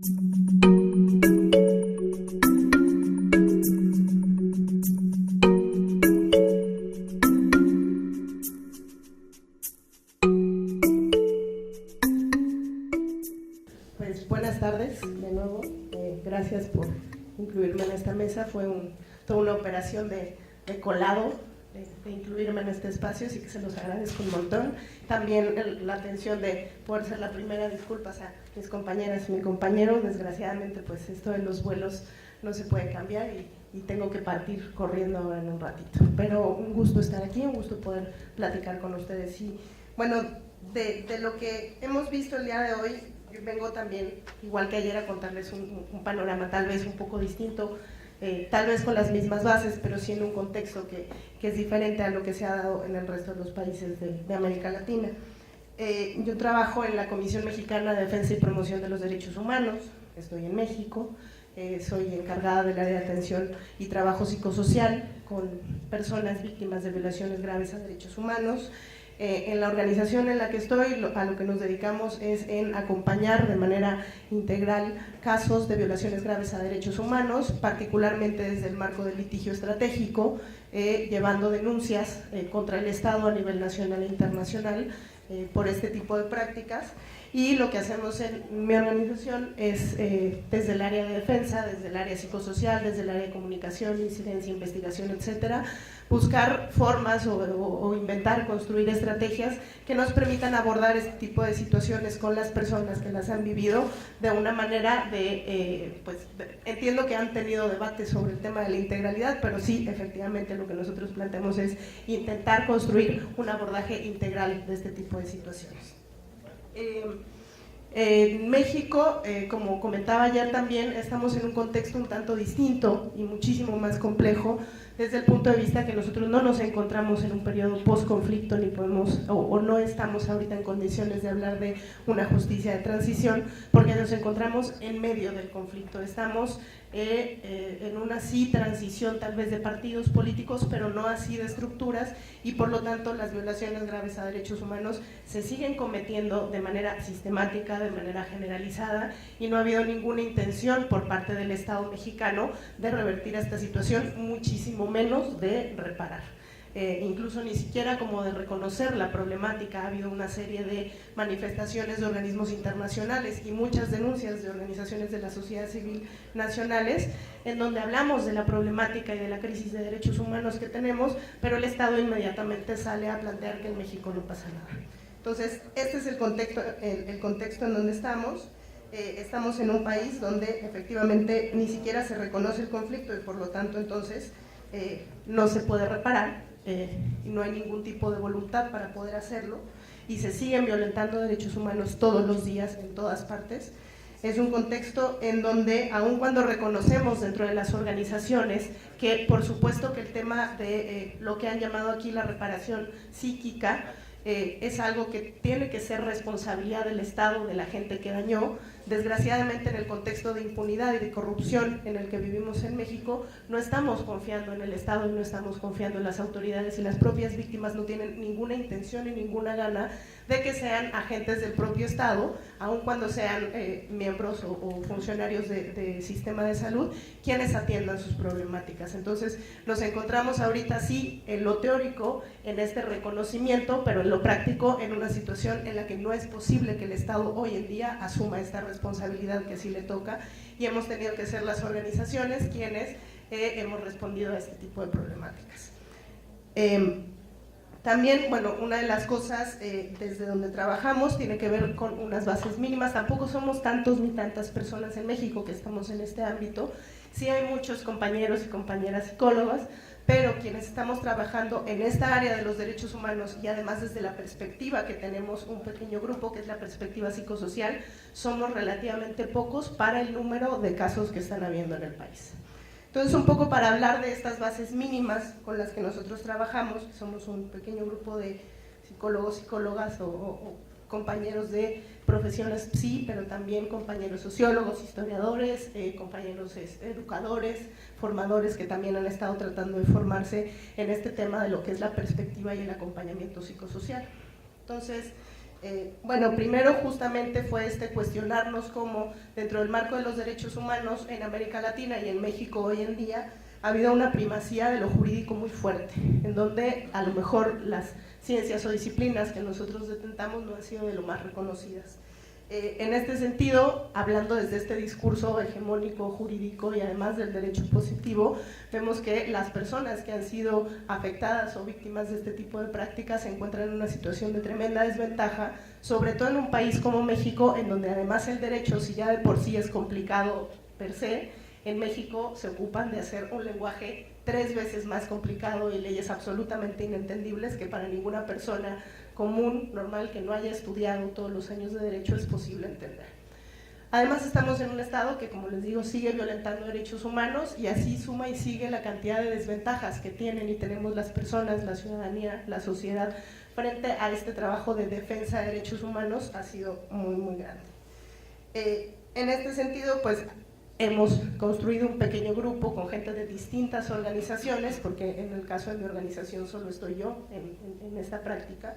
Pues buenas tardes de nuevo, gracias por incluirme en esta mesa. Fue toda una operación de colado, de incluirme en este espacio, así que se los agradezco un montón. También la atención de poder ser la primera, disculpas a mis compañeras y mi compañero. Desgraciadamente pues esto de los vuelos no se puede cambiar y tengo que partir corriendo ahora en un ratito, pero un gusto estar aquí, un gusto poder platicar con ustedes. Y bueno, de lo que hemos visto el día de hoy, yo vengo también, igual que ayer, a contarles un panorama tal vez un poco distinto, tal vez con las mismas bases, pero sí en un contexto que es diferente a lo que se ha dado en el resto de los países de América Latina. Yo trabajo en la Comisión Mexicana de Defensa y Promoción de los Derechos Humanos, estoy en México, soy encargada del área de atención y trabajo psicosocial con personas víctimas de violaciones graves a derechos humanos. En la organización en la que estoy, a lo que nos dedicamos es en acompañar de manera integral casos de violaciones graves a derechos humanos, particularmente desde el marco del litigio estratégico, llevando denuncias contra el Estado a nivel nacional e internacional por este tipo de prácticas. Y lo que hacemos en mi organización es, desde el área de defensa, desde el área psicosocial, desde el área de comunicación, incidencia, investigación, etcétera, buscar formas o inventar, construir estrategias que nos permitan abordar este tipo de situaciones con las personas que las han vivido de una manera entiendo que han tenido debates sobre el tema de la integralidad, pero sí, efectivamente, lo que nosotros planteamos es intentar construir un abordaje integral de este tipo de situaciones. En México, como comentaba ayer también, estamos en un contexto un tanto distinto y muchísimo más complejo desde el punto de vista que nosotros no nos encontramos en un periodo post-conflicto ni podemos o no estamos ahorita en condiciones de hablar de una justicia de transición, porque nos encontramos en medio del conflicto. Estamos en una transición tal vez de partidos políticos, pero no así de estructuras, y por lo tanto las violaciones graves a derechos humanos se siguen cometiendo de manera sistemática, de manera generalizada, y no ha habido ninguna intención por parte del Estado mexicano de revertir esta situación, muchísimo menos de reparar. Incluso ni siquiera como de reconocer la problemática. Ha habido una serie de manifestaciones de organismos internacionales y muchas denuncias de organizaciones de la sociedad civil nacionales en donde hablamos de la problemática y de la crisis de derechos humanos que tenemos, pero el Estado inmediatamente sale a plantear que en México no pasa nada. Entonces, este es el contexto en donde estamos. Estamos en un país donde efectivamente ni siquiera se reconoce el conflicto y por lo tanto entonces no se puede reparar. Y no hay ningún tipo de voluntad para poder hacerlo, y se siguen violentando derechos humanos todos los días en todas partes. Es un contexto en donde, aun cuando reconocemos dentro de las organizaciones que por supuesto que el tema de lo que han llamado aquí la reparación psíquica es algo que tiene que ser responsabilidad del Estado, de la gente que dañó. Desgraciadamente, en el contexto de impunidad y de corrupción en el que vivimos en México, no estamos confiando en el Estado y no estamos confiando en las autoridades, y las propias víctimas no tienen ninguna intención y ninguna gana de que sean agentes del propio Estado, aun cuando sean miembros o funcionarios de sistema de salud, quienes atiendan sus problemáticas. Entonces nos encontramos ahorita sí en lo teórico, en este reconocimiento, pero en lo práctico en una situación en la que no es posible que el Estado hoy en día asuma esta responsabilidad que sí le toca, y hemos tenido que ser las organizaciones quienes hemos respondido a este tipo de problemáticas. También, bueno, una de las cosas desde donde trabajamos tiene que ver con unas bases mínimas. Tampoco somos tantos ni tantas personas en México que estamos en este ámbito. Sí hay muchos compañeros y compañeras psicólogas, pero quienes estamos trabajando en esta área de los derechos humanos, y además desde la perspectiva que tenemos un pequeño grupo, que es la perspectiva psicosocial, somos relativamente pocos para el número de casos que están habiendo en el país. Entonces, un poco para hablar de estas bases mínimas con las que nosotros trabajamos, somos un pequeño grupo de psicólogos, psicólogas o compañeros de profesiones, sí, pero también compañeros sociólogos, historiadores, compañeros educadores, formadores que también han estado tratando de formarse en este tema de lo que es la perspectiva y el acompañamiento psicosocial. Entonces, Bueno, primero justamente fue cuestionarnos cómo dentro del marco de los derechos humanos en América Latina y en México hoy en día ha habido una primacía de lo jurídico muy fuerte, en donde a lo mejor las ciencias o disciplinas que nosotros detentamos no han sido de lo más reconocidas. En este sentido, hablando desde este discurso hegemónico jurídico y además del derecho positivo, vemos que las personas que han sido afectadas o víctimas de este tipo de prácticas se encuentran en una situación de tremenda desventaja, sobre todo en un país como México, en donde además el derecho, si ya de por sí es complicado per se, en México se ocupan de hacer un lenguaje 3 veces más complicado y leyes absolutamente inentendibles que para ninguna persona común, normal, que no haya estudiado todos los años de derecho es posible entender. Además estamos en un estado que, como les digo, sigue violentando derechos humanos y así suma y sigue la cantidad de desventajas que tienen y tenemos las personas, la ciudadanía, la sociedad frente a este trabajo de defensa de derechos humanos ha sido muy, muy grande. En este sentido, pues hemos construido un pequeño grupo con gente de distintas organizaciones, porque en el caso de mi organización solo estoy yo en esta práctica,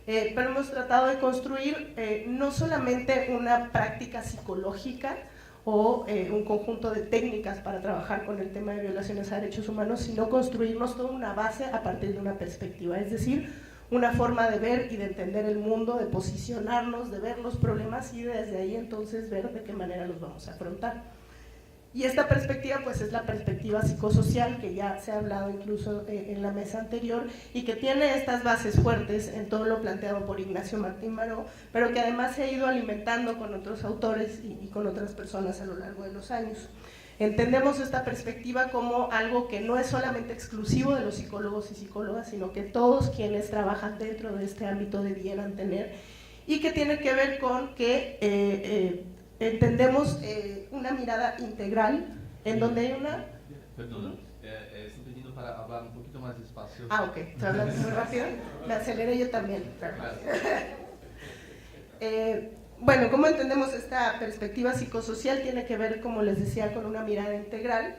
pero hemos tratado de construir no solamente una práctica psicológica o un conjunto de técnicas para trabajar con el tema de violaciones a derechos humanos, sino construirnos toda una base a partir de una perspectiva, es decir, una forma de ver y de entender el mundo, de posicionarnos, de ver los problemas y desde ahí entonces ver de qué manera los vamos a afrontar. Y esta perspectiva pues es la perspectiva psicosocial que ya se ha hablado incluso en la mesa anterior y que tiene estas bases fuertes en todo lo planteado por Ignacio Martín Baró, pero que además se ha ido alimentando con otros autores y con otras personas a lo largo de los años. Entendemos esta perspectiva como algo que no es solamente exclusivo de los psicólogos y psicólogas, sino que todos quienes trabajan dentro de este ámbito debieran tener y que tiene que ver con que entendemos una mirada integral en donde hay una... Perdona, estoy pidiendo para hablar un poquito más despacio. Ah, ok, ¿te hablas muy rápido? Me aceleré yo también. Bueno, ¿cómo entendemos esta perspectiva psicosocial? Tiene que ver, como les decía, con una mirada integral,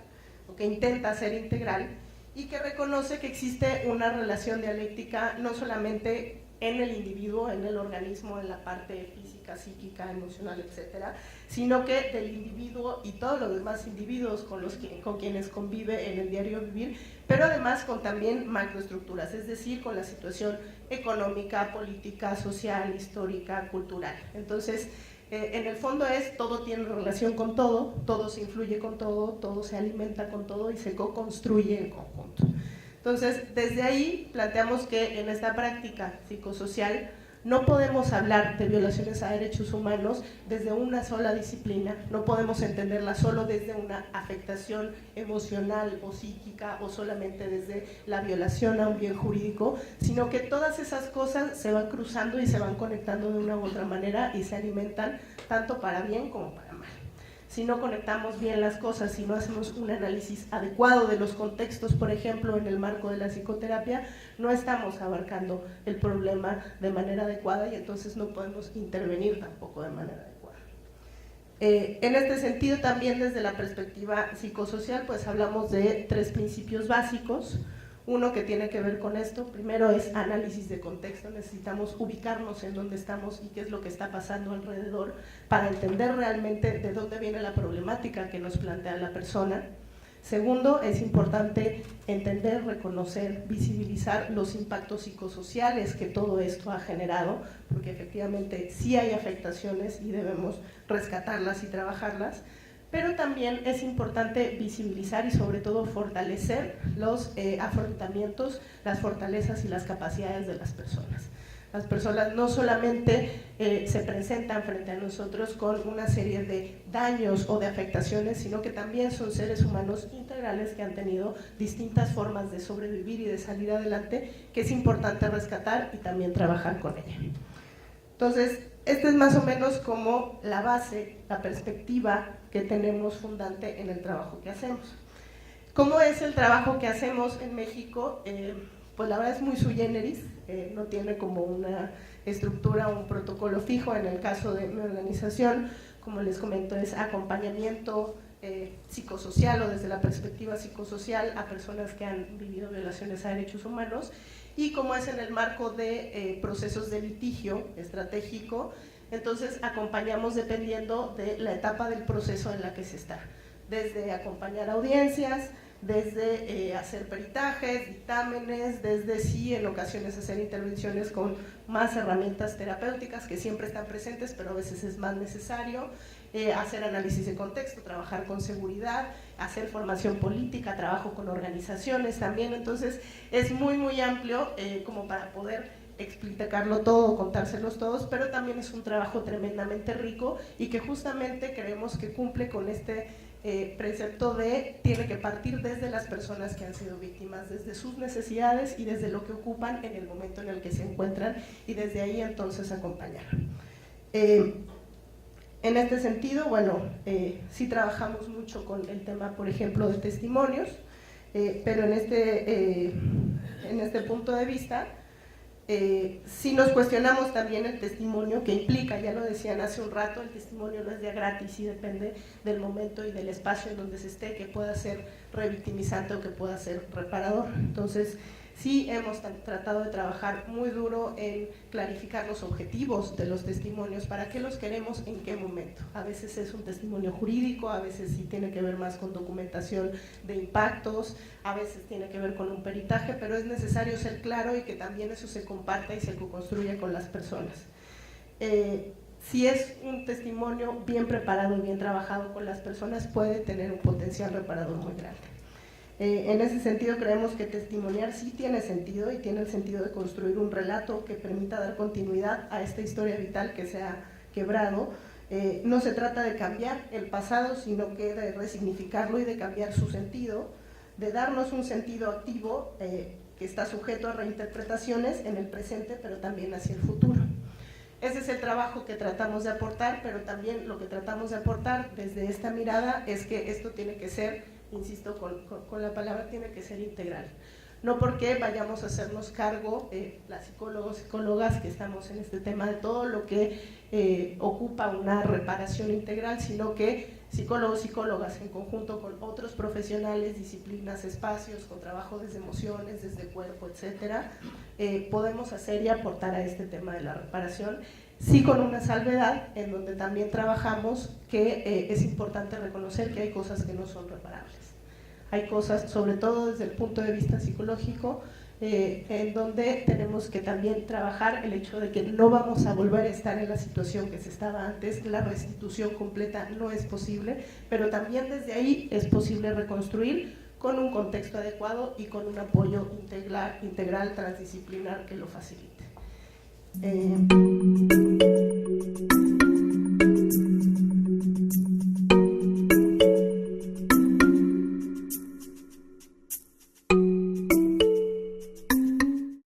o que intenta ser integral, y que reconoce que existe una relación dialéctica no solamente en el individuo, en el organismo, en la parte física, psíquica, emocional, etcétera, sino que del individuo y todos los demás individuos con quienes convive en el diario vivir, pero además con también macroestructuras, es decir, con la situación económica, política, social, histórica, cultural. Entonces, en el fondo todo tiene relación con todo, todo se influye con todo, todo se alimenta con todo y se co-construye en conjunto. Entonces, desde ahí planteamos que en esta práctica psicosocial no podemos hablar de violaciones a derechos humanos desde una sola disciplina, no podemos entenderla solo desde una afectación emocional o psíquica o solamente desde la violación a un bien jurídico, sino que todas esas cosas se van cruzando y se van conectando de una u otra manera y se alimentan tanto para bien como para mal. Si no conectamos bien las cosas, si no hacemos un análisis adecuado de los contextos, por ejemplo, en el marco de la psicoterapia, no estamos abarcando el problema de manera adecuada y entonces no podemos intervenir tampoco de manera adecuada. En este sentido, también desde la perspectiva psicosocial, pues hablamos de 3 principios básicos. Uno que tiene que ver con esto, primero es análisis de contexto, necesitamos ubicarnos en dónde estamos y qué es lo que está pasando alrededor para entender realmente de dónde viene la problemática que nos plantea la persona. Segundo, es importante entender, reconocer, visibilizar los impactos psicosociales que todo esto ha generado, porque efectivamente sí hay afectaciones y debemos rescatarlas y trabajarlas. Pero también es importante visibilizar y sobre todo fortalecer los afrontamientos, las fortalezas y las capacidades de las personas. Las personas no solamente se presentan frente a nosotros con una serie de daños o de afectaciones, sino que también son seres humanos integrales que han tenido distintas formas de sobrevivir y de salir adelante, que es importante rescatar y también trabajar con ella. Entonces, esta es más o menos como la base, la perspectiva que tenemos fundante en el trabajo que hacemos. ¿Cómo es el trabajo que hacemos en México? Pues la verdad es muy sui generis, no tiene como una estructura o un protocolo fijo. En el caso de mi organización, como les comento, es acompañamiento psicosocial o desde la perspectiva psicosocial a personas que han vivido violaciones a derechos humanos y como es en el marco de procesos de litigio estratégico, entonces acompañamos dependiendo de la etapa del proceso en la que se está, desde acompañar audiencias, desde hacer peritajes, dictámenes, desde sí en ocasiones hacer intervenciones con más herramientas terapéuticas que siempre están presentes, pero a veces es más necesario, hacer análisis de contexto, trabajar con seguridad, hacer formación política, trabajo con organizaciones también. Entonces es muy amplio como para poder explicarlo todo, contárselos todos, pero también es un trabajo tremendamente rico y que justamente creemos que cumple con este precepto de tiene que partir desde las personas que han sido víctimas, desde sus necesidades y desde lo que ocupan en el momento en el que se encuentran, y desde ahí entonces acompañar. En este sentido, bueno, sí trabajamos mucho con el tema, por ejemplo, de testimonios, pero en este punto de vista, si nos cuestionamos también el testimonio que implica, ya lo decían hace un rato, el testimonio no es de gratis y depende del momento y del espacio en donde se esté, que pueda ser revictimizante o que pueda ser reparador. Entonces, sí hemos tratado de trabajar muy duro en clarificar los objetivos de los testimonios, para qué los queremos, en qué momento. A veces es un testimonio jurídico, a veces sí tiene que ver más con documentación de impactos, a veces tiene que ver con un peritaje, pero es necesario ser claro y que también eso se comparta y se co-construya con las personas. Si es un testimonio bien preparado y bien trabajado con las personas, puede tener un potencial reparador muy grande. En ese sentido creemos que testimoniar sí tiene sentido, y tiene el sentido de construir un relato que permita dar continuidad a esta historia vital que se ha quebrado. No se trata de cambiar el pasado, sino que de resignificarlo y de cambiar su sentido, de darnos un sentido activo que está sujeto a reinterpretaciones en el presente, pero también hacia el futuro. Ese es el trabajo que tratamos de aportar, pero también lo que tratamos de aportar desde esta mirada es que esto tiene que ser, insisto con la palabra, tiene que ser integral. No porque vayamos a hacernos cargo, las psicólogos, psicólogas que estamos en este tema, de todo lo que ocupa una reparación integral, sino que psicólogos, psicólogas en conjunto con otros profesionales, disciplinas, espacios, con trabajo desde emociones, desde cuerpo, etcétera, podemos hacer y aportar a este tema de la reparación, sí con una salvedad en donde también trabajamos que es importante reconocer que hay cosas que no son reparables. Hay cosas, sobre todo desde el punto de vista psicológico, en donde tenemos que también trabajar el hecho de que no vamos a volver a estar en la situación que se estaba antes, la restitución completa no es posible, pero también desde ahí es posible reconstruir con un contexto adecuado y con un apoyo integral transdisciplinar que lo facilite.